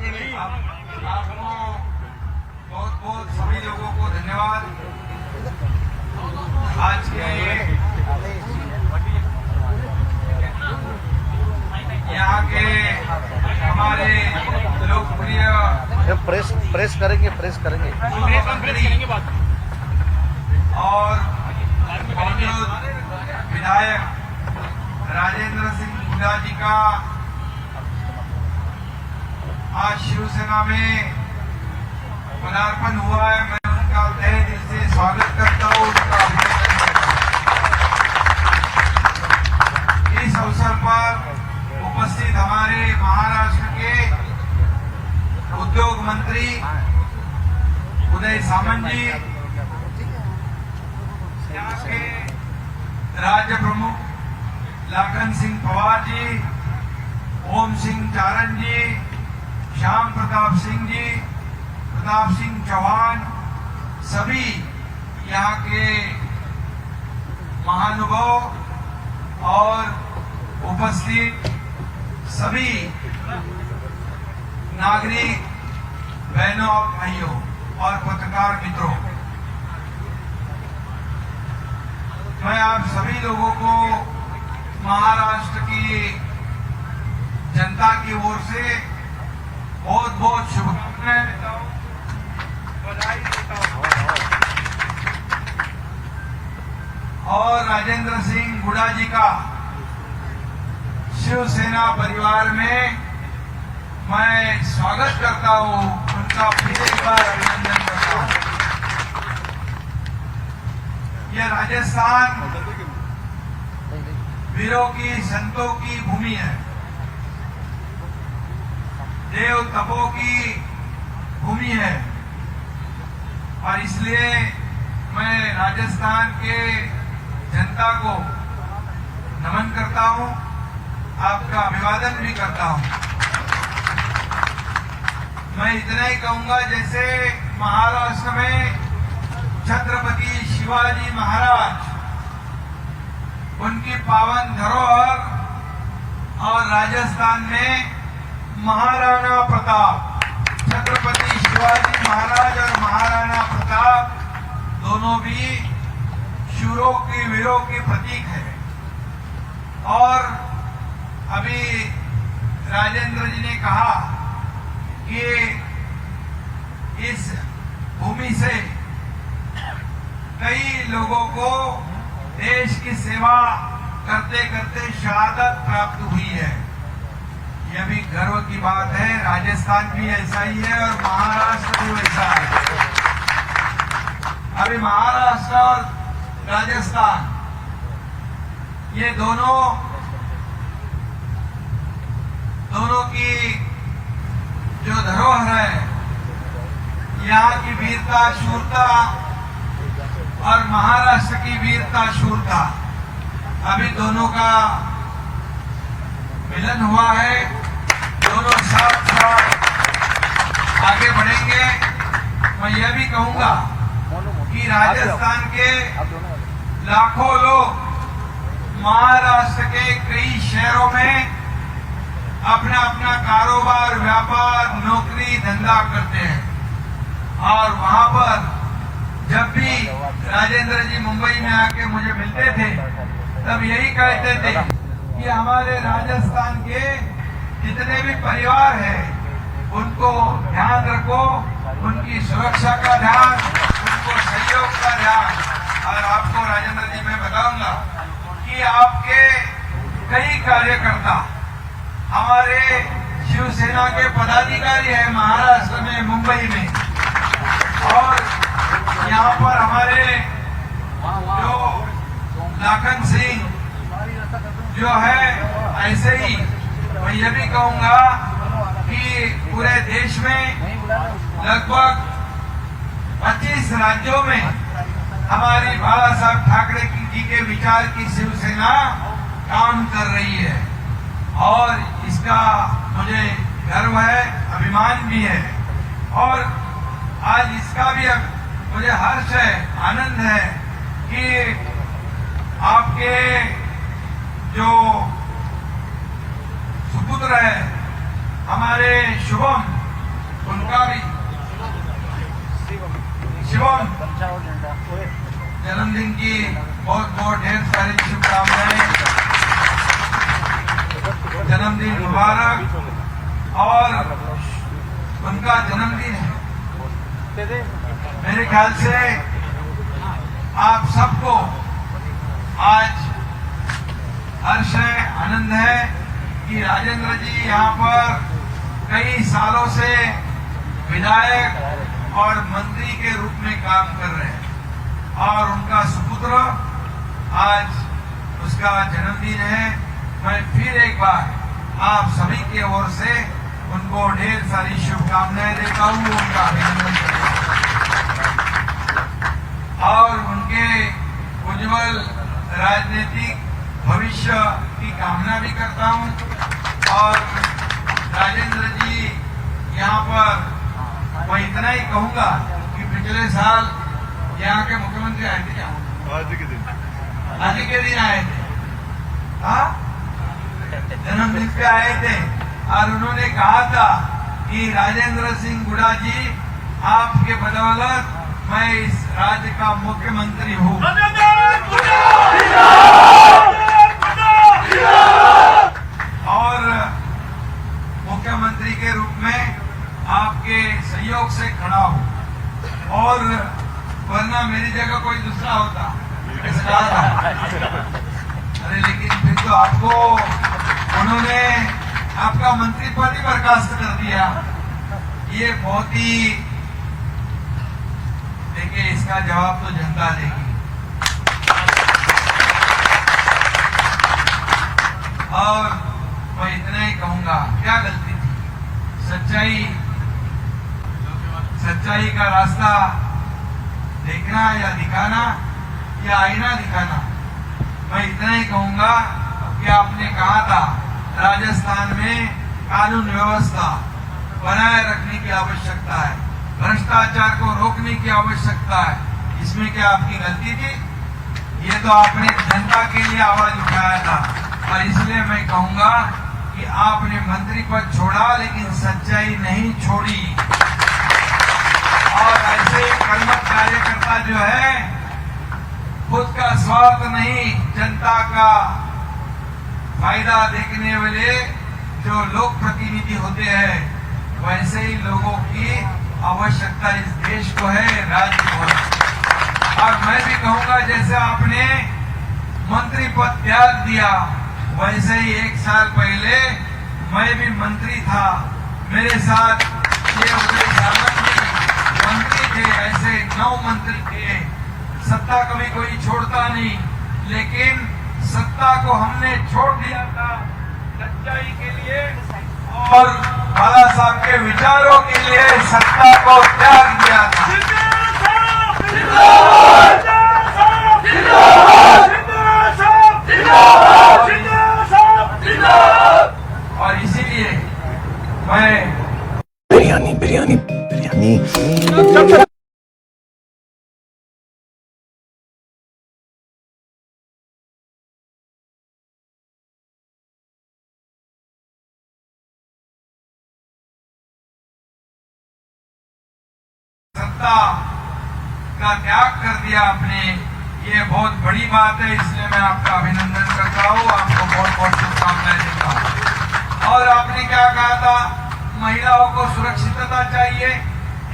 आपको बहुत बहुत सभी लोगों को धन्यवाद। आज के यहाँ के हमारे लोकप्रिय प्रेस करेंगे और मौजूद विधायक राजेंद्र सिंह हुड्डा जी का आज शिवसेना में पदार्पण हुआ है। मैं उनका तहे दिल से स्वागत करता हूँ, उनका अभिनंदन करता हूँ। इस अवसर पर उपस्थित हमारे महाराष्ट्र के उद्योग मंत्री उदय सामंत जी, यहाँ के राज्य प्रमुख लाखन सिंह पवार जी, ओम सिंह चारण जी, श्याम प्रताप सिंह जी, प्रताप सिंह चौहान, सभी यहाँ के महानुभाव और उपस्थित सभी नागरिक बहनों और भाइयों और पत्रकार मित्रों, मैं आप सभी लोगों को महाराष्ट्र की जनता की ओर से बहुत बहुत शुभकामनाएं देता हूं, बधाई देता हूं। और राजेंद्र सिंह हुड्डा जी का शिवसेना परिवार में मैं स्वागत करता हूं, उनका फिर एक बार अभिनंदन करता हूं। यह राजस्थान वीरों की, संतों की भूमि है, देव तपों की भूमि है, और इसलिए मैं राजस्थान के जनता को नमन करता हूं, आपका अभिवादन भी करता हूं। मैं इतना ही कहूंगा, जैसे महाराष्ट्र में छत्रपति शिवाजी महाराज, उनकी पावन धरोहर, और राजस्थान में महाराणा प्रताप, छत्रपति शिवाजी महाराज और महाराणा प्रताप दोनों भी शूरों की, वीरों के प्रतीक है। और अभी राजेंद्र जी ने कहा कि इस भूमि से कई लोगों को देश की सेवा करते करते शहादत प्राप्त हुई है। यह भी गर्व की बात है। राजस्थान भी ऐसा ही है और महाराष्ट्र भी वैसा है। अभी महाराष्ट्र और राजस्थान, ये दोनों की जो धरोहर है, यहाँ की वीरता शूरता और महाराष्ट्र की वीरता शूरता, अभी दोनों का मिलन हुआ है। दोनों साथ साथ आगे बढ़ेंगे। मैं यह भी कहूंगा कि राजस्थान के लाखों लोग महाराष्ट्र के कई शहरों में अपना अपना कारोबार, व्यापार, नौकरी, धंधा करते हैं, और वहां पर जब भी राजेंद्र जी मुंबई में आके मुझे मिलते थे, तब यही कहते थे कि हमारे राजस्थान के जितने भी परिवार हैं, उनको ध्यान रखो, उनकी सुरक्षा का ध्यान, उनको सहयोग का ध्यान। और आपको राजेंद्र जी मैं बताऊंगा कि आपके कई कार्यकर्ता हमारे शिवसेना के पदाधिकारी हैं महाराष्ट्र में, मुंबई में, और यहाँ पर हमारे जो लाखन सिंह जो है, ऐसे ही मैं यह भी कहूंगा कि पूरे देश में लगभग 25 राज्यों में हमारी बाला साहब ठाकरे जी के विचार की शिवसेना काम कर रही है, और इसका मुझे गर्व है, अभिमान भी है। और आज इसका भी मुझे हर्ष है, आनंद है कि आपके जो सुपुत्र है हमारे शुभम, उनका भी शिवम जन्मदिन की बहुत बहुत ढेर सारी शुभकामनाएं, जन्मदिन मुबारक। और उनका जन्मदिन है, मेरे ख्याल से आप सबको आज हर्ष है, आनंद है कि राजेंद्र जी यहाँ पर कई सालों से विधायक और मंत्री के रूप में काम कर रहे हैं और उनका सुपुत्र आज उसका जन्मदिन है। मैं फिर एक बार आप सभी की ओर से उनको ढेर सारी शुभकामनाएं देता हूँ, उनका अभिनंदन करता हूँ और उनके उज्जवल राजनीतिक भविष्य की कामना भी करता हूँ। और राजेंद्र जी यहाँ पर मैं इतना ही कहूँगा कि पिछले साल यहाँ के मुख्यमंत्री आए थे क्या? आज के दिन आए थे, हाँ, जन्मदिन पे आए थे और उन्होंने कहा था कि राजेंद्र सिंह गुड़ा जी आपके बदौलत मैं इस राज्य का मुख्यमंत्री हूँ। और मुख्यमंत्री के रूप में आपके सहयोग से खड़ा हूँ और वरना मेरी जगह कोई दूसरा होता ऐसा था। अरे लेकिन फिर तो आपको उन्होंने आपका मंत्री पद ही बर्खास्त कर दिया। ये बहुत ही, देखिए इसका जवाब तो जनता देगी। और मैं इतना ही कहूंगा, क्या गलती थी? सच्चाई का रास्ता देखना या दिखाना या आईना दिखाना। मैं इतना ही कहूंगा कि आपने कहा था राजस्थान में कानून व्यवस्था बनाए रखने की आवश्यकता है, भ्रष्टाचार को रोकने की आवश्यकता है। इसमें क्या आपकी गलती थी? ये तो आपने जनता के लिए आवाज उठाया था और इसलिए मैं कहूंगा कि आपने मंत्री पद छोड़ा लेकिन सच्चाई नहीं छोड़ी। और ऐसे कर्मठ कार्यकर्ता जो है, खुद का स्वार्थ नहीं जनता का फायदा देखने वाले जो लोक प्रतिनिधि होते हैं, वैसे ही लोगों की आवश्यकता इस देश को है, राज्य को है। और मैं भी कहूंगा जैसे आपने मंत्री पद त्याग दिया, वैसे ही 1 साल पहले मैं भी मंत्री था, मेरे साथ ये उदय सामंत जी मंत्री थे, ऐसे 9 मंत्री थे। सत्ता कभी कोई छोड़ता नहीं, लेकिन सत्ता को हमने छोड़ दिया था सच्चाई के लिए और बाला साहब के विचारों के लिए सत्ता को त्याग दिया था। और इसीलिए मैं बिरयानी सत्ता का त्याग कर दिया आपने, ये बहुत बड़ी बात है। इसलिए मैं आपका अभिनंदन करता हूँ, आपको बहुत बहुत शुभकामनाएं देता हूँ। और आपने क्या कहा था? महिलाओं को सुरक्षितता चाहिए,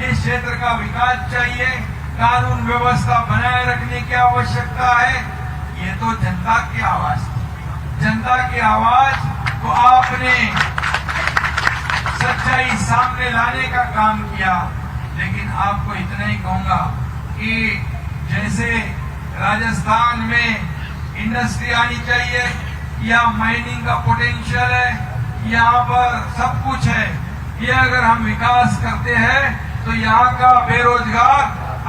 इस क्षेत्र का विकास चाहिए, कानून व्यवस्था बनाए रखने की आवश्यकता है। ये तो जनता की आवाज थी। जनता की आवाज को आपने सच्चाई सामने लाने का काम किया। लेकिन आपको इतना ही कहूंगा कि जैसे राजस्थान में इंडस्ट्री आनी चाहिए, या माइनिंग का पोटेंशियल है, यहाँ पर सब कुछ है, ये अगर हम विकास करते हैं तो यहाँ का बेरोजगार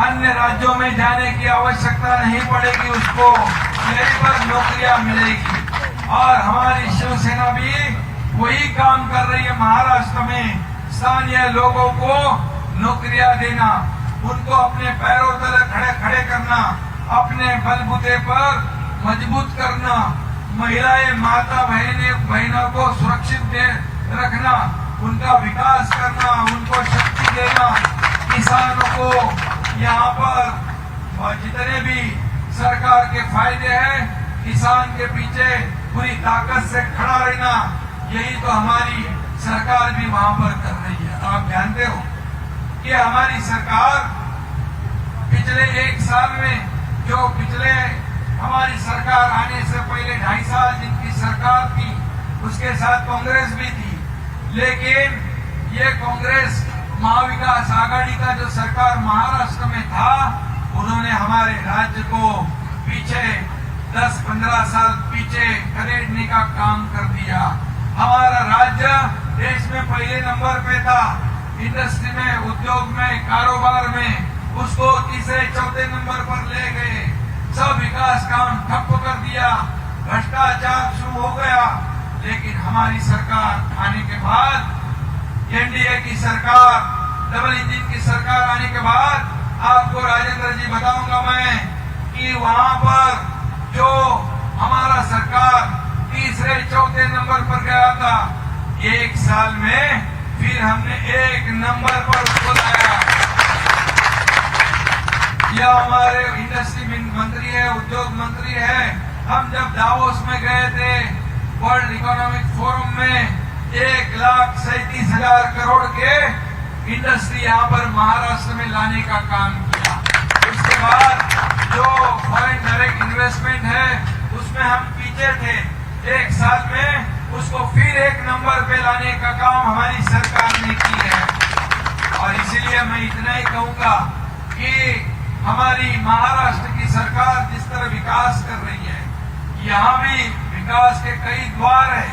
अन्य राज्यों में जाने की आवश्यकता नहीं पड़ेगी, उसको यहीं पर नौकरियां मिलेगी। और हमारी शिवसेना भी वही काम कर रही है, महाराष्ट्र में स्थानीय लोगों को नौकरियां देना, उनको अपने पैरों तले खड़े करना, अपने बलबूते पर मजबूत करना, महिलाएं माता बहनों को सुरक्षित रखना, उनका विकास करना, उनको शक्ति देगा। किसानों को यहाँ पर जितने भी सरकार के फायदे हैं, किसान के पीछे पूरी ताकत से खड़ा रहना, यही तो हमारी सरकार भी वहां पर कर रही है। आप जानते हो कि हमारी सरकार पिछले 1 साल में, जो पिछले हमारी सरकार आने से पहले 2.5 साल जिनकी सरकार थी, उसके साथ कांग्रेस भी थी, लेकिन ये कांग्रेस महाविकास आघाड़ी का जो सरकार महाराष्ट्र में था, उन्होंने हमारे राज्य को पीछे 10-15 साल पीछे खदेड़ने का काम कर दिया। हमारा राज्य देश में पहले नंबर पे था, इंडस्ट्री में, उद्योग में, कारोबार में, उसको तीसरे चौथे नंबर पर ले गए। सब विकास काम ठप्प कर दिया, भ्रष्टाचार शुरू हो गया। लेकिन हमारी सरकार आने के बाद, एनडीए की सरकार, डबल इंजन की सरकार आने के बाद, आपको राजेंद्र जी बताऊंगा मैं कि वहां पर जो हमारा सरकार तीसरे चौथे नंबर पर गया था, 1 साल में फिर हमने 1 नंबर पर उसको लाया। यह हमारे इंडस्ट्री मंत्री है, उद्योग मंत्री है। हम जब दावोस में गए थे वर्ल्ड इकोनॉमिक फोरम में, 1,37,000 करोड़ के इंडस्ट्री यहाँ पर महाराष्ट्र में लाने का काम किया। उसके बाद जो फॉरेन डायरेक्ट इन्वेस्टमेंट है, उसमें हम पीछे थे। 1 साल में उसको फिर 1 नंबर पे लाने का काम हमारी सरकार ने की है। और इसीलिए मैं इतना ही कहूंगा कि हमारी महाराष्ट्र की सरकार जिस तरह विकास कर रही है, यहाँ भी विकास के कई द्वार है,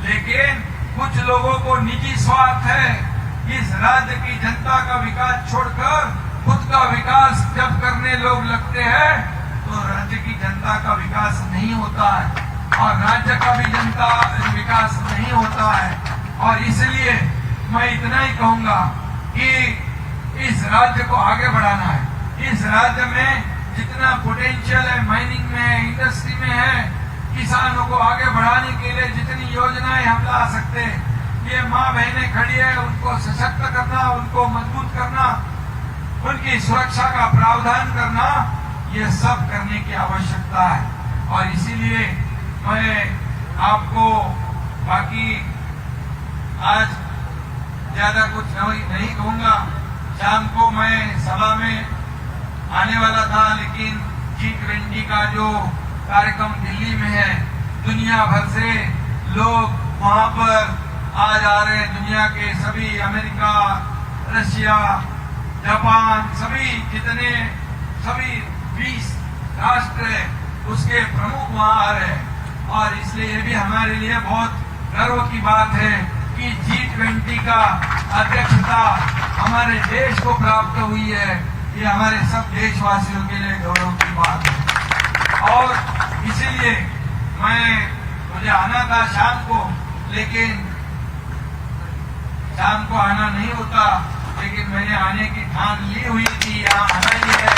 लेकिन कुछ लोगों को निजी स्वार्थ है। इस राज्य की जनता का विकास छोड़कर खुद का विकास जब करने लोग लगते हैं, तो राज्य की जनता का विकास नहीं होता है और राज्य का भी जनता विकास नहीं होता है। और इसलिए मैं इतना ही कहूंगा कि इस राज्य को आगे बढ़ाना है। इस राज्य में जितना पोटेंशियल है, माइनिंग में है, इंडस्ट्री में है, किसानों को आगे बढ़ाने के लिए जितनी योजनाएं हम ला सकते हैं, ये माँ बहनें खड़ी है, उनको सशक्त करना, उनको मजबूत करना, उनकी सुरक्षा का प्रावधान करना, ये सब करने की आवश्यकता है। और इसीलिए मैं आपको बाकी आज ज्यादा कुछ नहीं कहूंगा। शाम को मैं सभा में आने वाला था, लेकिन G20 का जो कार्यक्रम दिल्ली में है, दुनिया भर से लोग वहां पर आ जा रहे हैं। दुनिया के सभी, अमेरिका, रशिया, जापान, सभी 20 राष्ट्र है, उसके प्रमुख वहां आ रहे हैं। और इसलिए ये भी हमारे लिए बहुत गर्व की बात है कि G20 का अध्यक्षता हमारे देश को प्राप्त हुई है। ये हमारे सब देशवासियों के लिए गौरव की बात है। और इसीलिए मुझे आना था शाम को, लेकिन शाम को आना नहीं होता, लेकिन मैंने आने की ठान ली हुई थी। यहाँ आना ही है।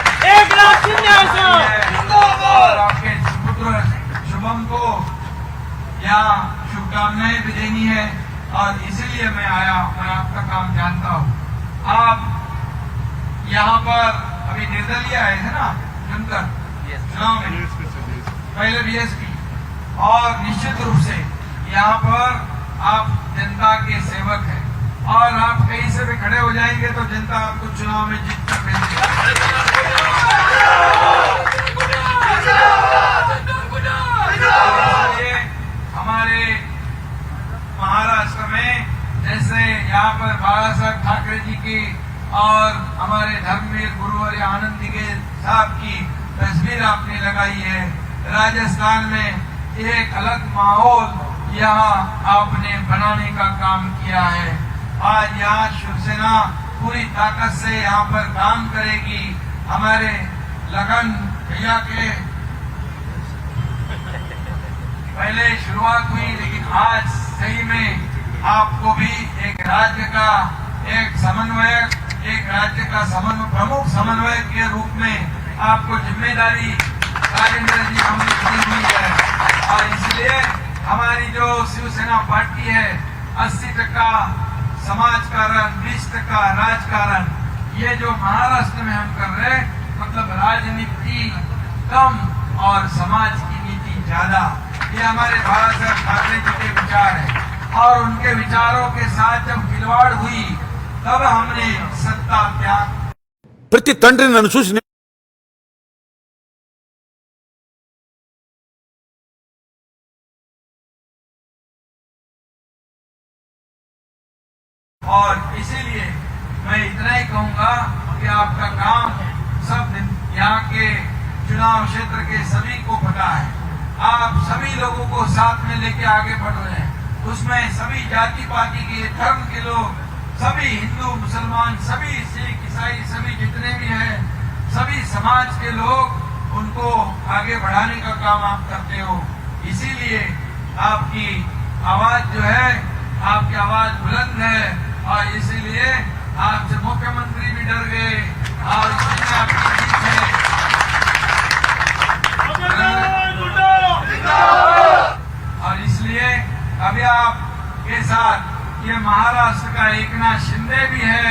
और आपके पुत्र शुभम को यहाँ शुभकामनाएं भी देनी है, और इसलिए मैं आया। मैं आपका काम जानता हूँ। आप यहाँ पर अभी निर्दलीय आए थे ना चुनकर चुनाव में, पहले बीएसपी, और निश्चित रूप से यहाँ पर आप जनता के सेवक हैं, और आप कहीं से भी खड़े हो जाएंगे तो जनता आपको चुनाव में जीत कर देगी। हमारे महाराष्ट्र में जैसे यहाँ पर बाला साहब ठाकरे जी की और हमारे धर्मवीर गुरुवर्य आनंदी के साहब की तस्वीर आपने लगाई है, राजस्थान में एक अलग माहौल यहाँ आपने बनाने का काम किया है। आज यहाँ शिवसेना पूरी ताकत से यहाँ पर काम करेगी। हमारे लगन भैया के पहले शुरुआत हुई, लेकिन आज सही में आपको भी एक राज्य का एक समन्वयक, एक राज्य का प्रमुख समन्वयक के रूप में आपको जिम्मेदारी राजेंद्र जी हमने दी हुई है। और इसलिए हमारी जो शिवसेना पार्टी है 80% समाजकारण, रिश्त का राजकारण, ये जो महाराष्ट्र में हम कर रहे हैं, मतलब राजनीति कम और समाज की नीति ज्यादा, ये हमारे भारत साहब ठाकरे जी के विचार है। और उनके विचारों के साथ जब खिलवाड़ हुई तब हमने सत्ता त्याग। ప్రతి తండ్రిని నన్ను చూసి और इसीलिए मैं इतना ही कहूंगा कि आपका काम सब यहाँ के चुनाव क्षेत्र के सभी को पता है। आप सभी लोगों को साथ में लेके आगे बढ़ रहे हैं। उसमें सभी जाति पाति के, धर्म के लोग, सभी हिंदू मुसलमान, सभी सिख ईसाई, सभी जितने भी हैं, सभी समाज के लोग, उनको आगे बढ़ाने का काम आप करते हो। इसीलिए आपकी आवाज जो है, आपकी आवाज बुलंद है और इसीलिए आपसे मुख्यमंत्री भी डर गए और इसलिए आपकी जीत है। और इसलिए अभी आपके साथ ये महाराष्ट्र का एकनाथ शिंदे भी है।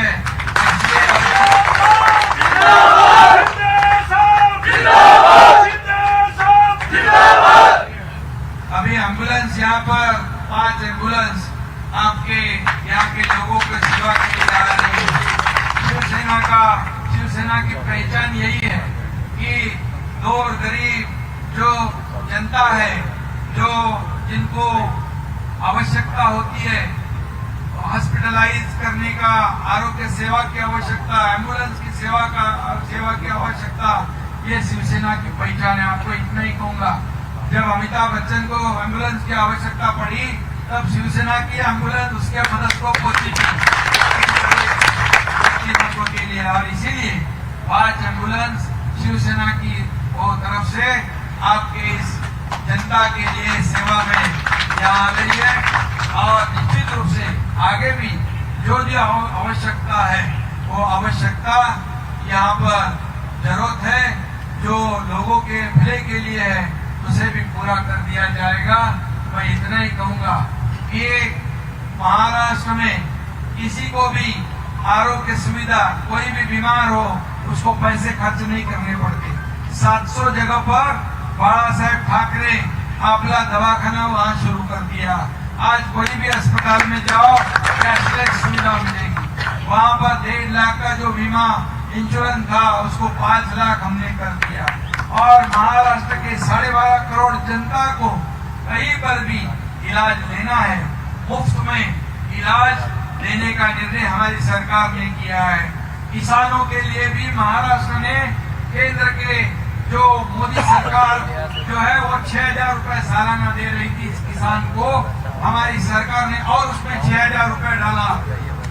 अभी एम्बुलेंस यहाँ पर 5 एम्बुलेंस आपके यहाँ के लोगों की सेवा के लिए जा रही है। शिवसेना की पहचान यही है कि दूर गरीब जो जनता है, जो जिनको आवश्यकता होती है, हॉस्पिटलाइज करने का, आरोग्य सेवा की आवश्यकता, एम्बुलेंस की सेवा की आवश्यकता, ये शिवसेना की पहचान है। आपको इतना ही कहूंगा, जब अमिताभ बच्चन को एम्बुलेंस की आवश्यकता पड़ी तब शिवसेना की एम्बुलेंस उसके मदद को पहुंची के लिए। और इसीलिए 5 एम्बुलेंस शिवसेना की तरफ से आपके इस जनता के लिए सेवा में यहाँ आ गई है। और निश्चित रूप से आगे भी जो आवश्यकता है वो आवश्यकता यहाँ पर जरूरत है, जो लोगों के भले के लिए है, उसे भी पूरा कर दिया जाएगा। मैं इतना ही कहूंगा कि महाराष्ट्र में किसी को भी आरोग्य सुविधा, कोई भी बीमार हो, उसको पैसे खर्च नहीं करने पड़ते। 700 जगह पर बाला साहेब ठाकरे आपला दवाखाना वहां शुरू कर दिया। आज कोई भी अस्पताल में जाओ, कैशलेस सुविधा मिलेगी। वहां पर 1.5 लाख का जो बीमा इंश्योरेंस था, उसको 5 लाख हमने कर दिया। और महाराष्ट्र के 12.5 करोड़ जनता को कहीं पर भी इलाज लेना है, मुफ्त में इलाज देने का निर्णय हमारी सरकार ने किया है। किसानों के लिए भी महाराष्ट्र ने केंद्र के जो मोदी सरकार जो है वो 6,000 रुपए सालाना दे रही थी इस किसान को, हमारी सरकार ने और उसमें 6,000 रुपए डाला।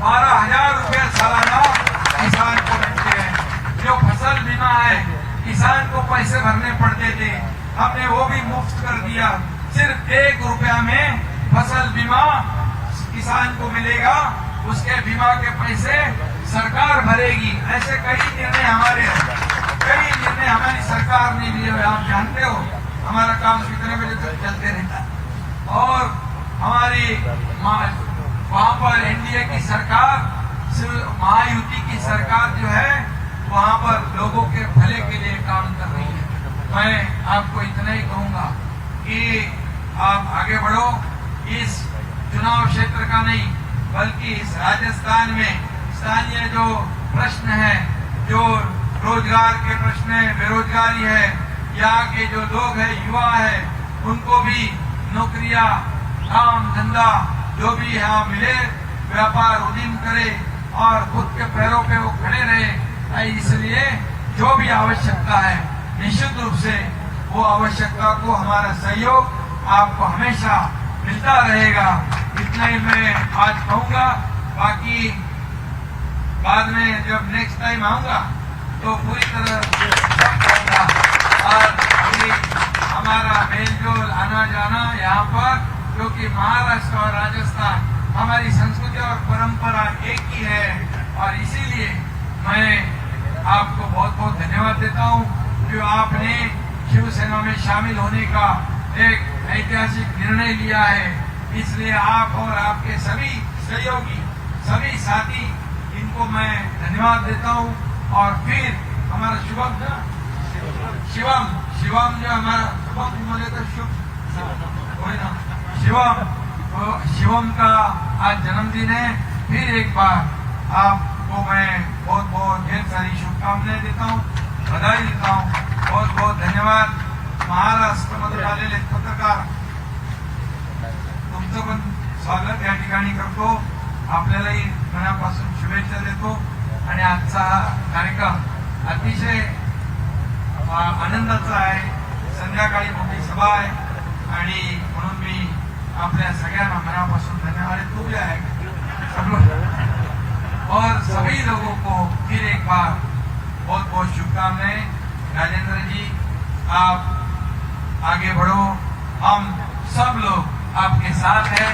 12,000 रुपए सालाना किसान को मिलते हैं। जो फसल बीमा है, किसान को पैसे भरने पड़ते थे, हमने वो भी मुफ्त कर दिया। सिर्फ 1 रुपया में फसल बीमा किसान को मिलेगा, उसके बीमा के पैसे सरकार भरेगी। ऐसे कई निर्णय हमारी सरकार ने लिए हुए। आप जानते हो हमारा काम कितने बजे तक चलते रहता है। और हमारी वहां पर एनडीए की सरकार, महायुति की सरकार जो है, वहां पर लोगों के भले के लिए काम कर रही है। मैं आपको इतना ही कहूंगा कि आप आगे बढ़ो। इस चुनाव क्षेत्र का नहीं, बल्कि इस राजस्थान में स्थानीय जो प्रश्न है, जो रोजगार के प्रश्न है, बेरोजगारी है, यहाँ के जो लोग हैं, युवा है, उनको भी नौकरियां, काम धंधा जो भी यहाँ मिले, व्यापार उद्यम करे और खुद के पैरों पे वो खड़े रहे। इसलिए जो भी आवश्यकता है, निश्चित रूप से वो आवश्यकता को हमारा सहयोग आपको हमेशा मिलता रहेगा। इतना ही मैं आज कहूंगा। बाकी बाद में जब नेक्स्ट टाइम आऊंगा तो पूरी तरह कहूंगा। और अभी हमारा मेलजोल आना जाना यहाँ पर, क्योंकि महाराष्ट्र और राजस्थान हमारी संस्कृति और परंपरा एक ही है। और इसीलिए मैं आपको बहुत बहुत धन्यवाद देता हूँ कि आपने शिवसेना में शामिल होने का एक ऐतिहासिक निर्णय लिया है। इसलिए आप और आपके सभी सहयोगी सभी साथी इनको मैं धन्यवाद देता हूँ। और फिर हमारा शिवम जो हमारा शुभम बोले तो वही ना शिवम का आज जन्मदिन है। फिर एक बार आपको मैं बहुत बहुत ढेर सारी शुभकामनाएं देता हूँ, बधाई देता हूँ, बहुत बहुत धन्यवाद। महाराष्ट्रामध्ये आलेले पत्रकार तुमचं पण स्वागत या ठिकाणी करतो, आपल्यालाही मनापासून शुभेच्छा देतो। आणि आजचा हा कार्यक्रम अतिशय आनंदाचा आहे, संध्याकाळी मोठी सभा आहे आणि म्हणून मी आपल्या सगळ्यांना मनापासून धन्यवाद देतो है सब लोग और सभी लोगों को फिर एक बार बहुत बहुत शुभकामनाएं। राजेंद्र जी आप आगे बढ़ो, हम सब लोग आपके साथ हैं।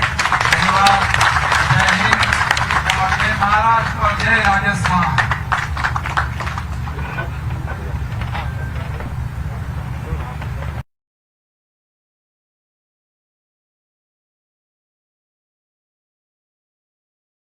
धन्यवाद। जय हिंद और जय महाराष्ट्र और जय राजस्थान।